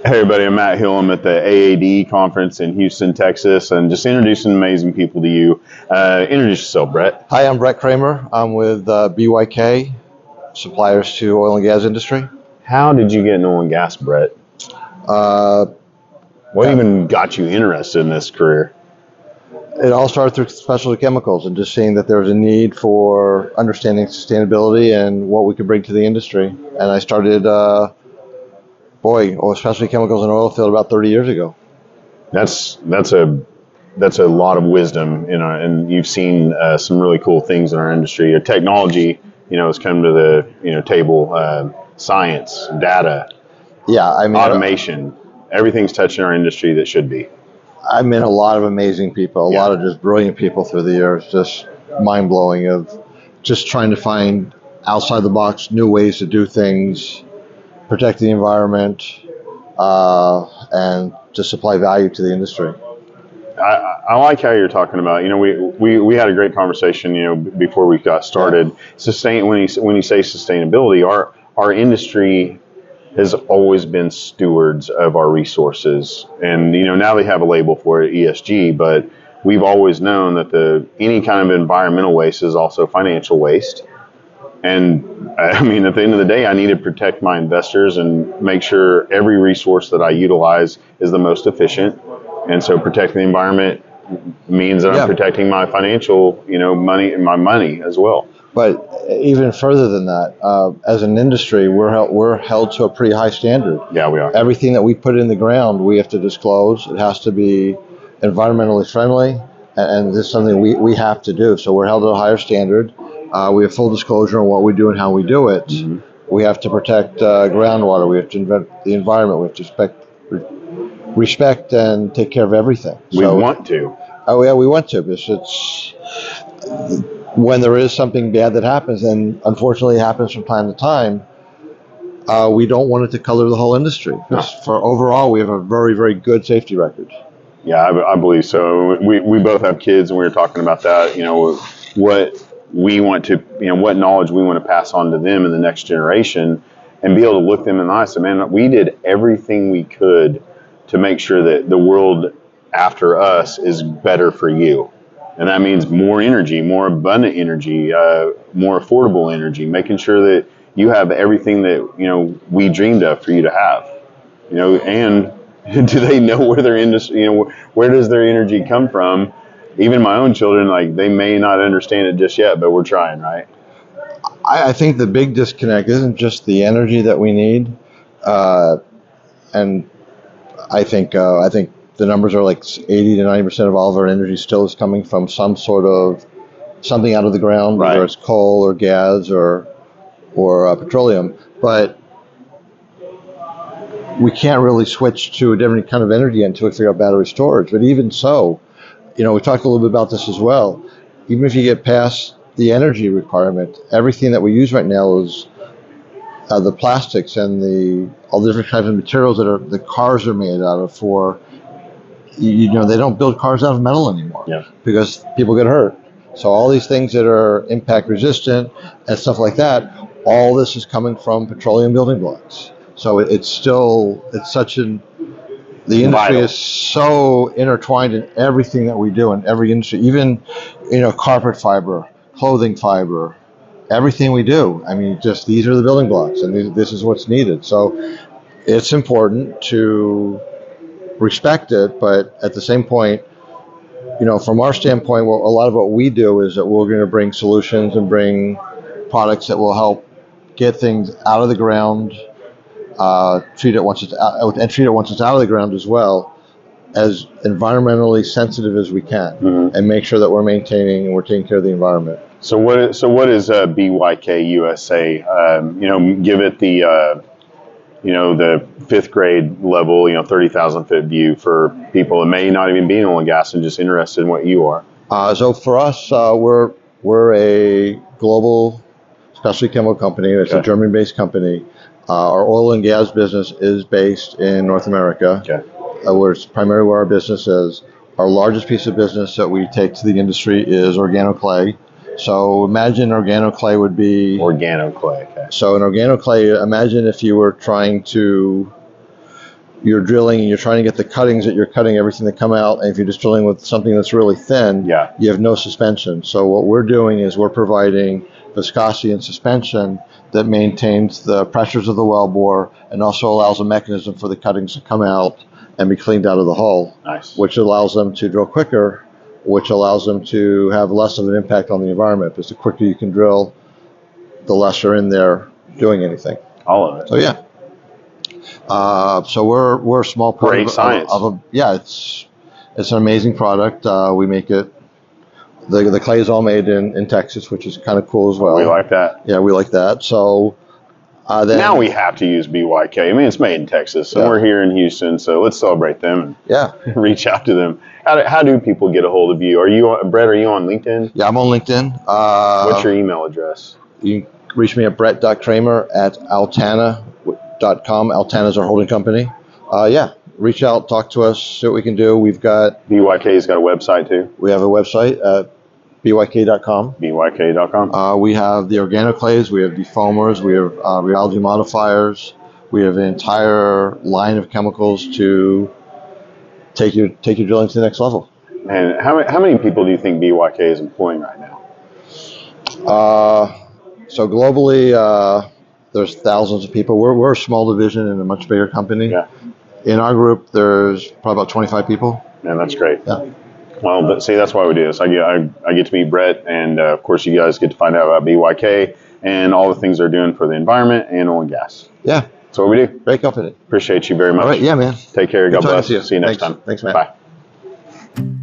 Hey everybody, I'm Matt Hill. I'm at the AADE conference in Houston, Texas, and just introducing amazing people to you. Introduce yourself, Brett. Hi, I'm Brett Cramer. I'm with BYK, suppliers to oil and gas industry. How did you get in oil and gas, Brett? What even got you interested in this career? It all started through specialty chemicals and just seeing that there was a need for understanding sustainability and what we could bring to the industry. And I started, specialty chemicals in oil field about 30 years ago. That's a lot of wisdom, and you've seen some really cool things in our industry. Your technology, has come to the table. Science, data, automation, everything's touching our industry that should be. I met a lot of amazing people, a lot of just brilliant people through the years, just mind-blowing of just trying to find outside the box new ways to do things, protect the environment, and to supply value to the industry. I like how you're talking about, we had a great conversation, before we got started. When you say sustainability, our industry has always been stewards of our resources. And, now they have a label for it, ESG, but we've always known that any kind of environmental waste is also financial waste. And at the end of the day, I need to protect my investors and make sure every resource that I utilize is the most efficient. And so protecting the environment means that I'm protecting my financial, money and my money as well. But even further than that, as an industry, we're held to a pretty high standard. Yeah, we are. Everything that we put in the ground, we have to disclose. It has to be environmentally friendly, and this is something we have to do. So we're held to a higher standard. We have full disclosure on what we do and how we do it. Mm-hmm. We have to protect groundwater. We have to invent the environment. We have to respect and take care of everything. We want to. Oh yeah, we want to, because it's when there is something bad that happens, and unfortunately it happens from time to time, we don't want it to color the whole industry. For overall, we have a very, very good safety record. Yeah, I believe so. We both have kids, and we were talking about that. What we want to, what knowledge we want to pass on to them in the next generation, and be able to look them in the eye and say, man, we did everything we could to make sure that the world after us is better for you. And that means more energy, more abundant energy, more affordable energy, making sure that you have everything that, we dreamed of for you to have, and do they know where their industry, where does their energy come from? Even my own children, they may not understand it just yet, but we're trying, right? I think the big disconnect isn't just the energy that we need. And I think the numbers are 80 to 90% of all of our energy still is coming from some sort of something out of the ground, right, whether it's coal or gas or petroleum. But we can't really switch to a different kind of energy until we figure out battery storage. But even so, we talked a little bit about this as well. Even if you get past the energy requirement, everything that we use right now is the plastics and all the different kinds of materials that the cars are made out of. They don't build cars out of metal anymore, because people get hurt. So all these things that are impact resistant and stuff like that, all this is coming from petroleum building blocks. So the industry is so intertwined in everything that we do in every industry, even, carpet fiber, clothing fiber, everything we do. Just these are the building blocks, and this is what's needed. So it's important to respect it, but at the same point, from our standpoint, a lot of what we do is that we're going to bring solutions and bring products that will help get things out of the ground, treat it once it's out of the ground as well, as environmentally sensitive as we can, and make sure that we're maintaining and we're taking care of the environment. So what is BYK USA? Give it the the fifth grade level, 30,000 foot view for people that may not even be in oil and gas and just interested in what you are. So for us, we're a global specialty chemical company. It's a German-based company. Our oil and gas business is based in North America. Where it's primarily where our business is. Our largest piece of business that we take to the industry is organoclay. So imagine organoclay would be... Organoclay, okay. So an organoclay, imagine if you were trying to you're drilling and you're trying to get the cuttings that you're cutting everything to come out. And if you're just drilling with something that's really thin, Yeah. you have no suspension. So what we're doing is we're providing viscosity and suspension that maintains the pressures of the wellbore and also allows a mechanism for the cuttings to come out and be cleaned out of the hull, Nice. which allows them to drill quicker, which allows them to have less of an impact on the environment. Because the quicker you can drill, the less are in there doing anything. All of it. So yeah. So we're a small part Great science. Yeah, it's an amazing product. We make it. The clay is all made in Texas, which is kind of cool as well. We like that. Yeah, we like that. So then Now we have to use BYK. I mean, it's made in Texas, and Yeah. we're here in Houston, so let's celebrate them yeah, and reach out to them. How do people get a hold of you? Are you on, Brett? Are you on LinkedIn? yeah, I'm on LinkedIn. What's your email address? You can reach me at brett.cramer@altana.com. Altana is our holding company. Yeah, reach out, talk to us, see what we can do. BYK's got a website too. We have a website at byk.com. BYK.com. We have the organoclays, we have defoamers, we have rheology modifiers, we have an entire line of chemicals to take your drilling to the next level. And how many people do you think BYK is employing right now? So globally, there's thousands of people. We're a small division in a much bigger company. Yeah. In our group, there's probably about 25 people. Man, that's great. Yeah. Well, see, that's why we do this. I get to meet Brett, and of course, you guys get to find out about BYK and all the things they're doing for the environment and oil and gas. Yeah. That's what we do. Great company. Appreciate you very much. All right. Yeah, man. Take care. God Good talking bless. to you. See you next Thanks. time. Thanks, man. Bye.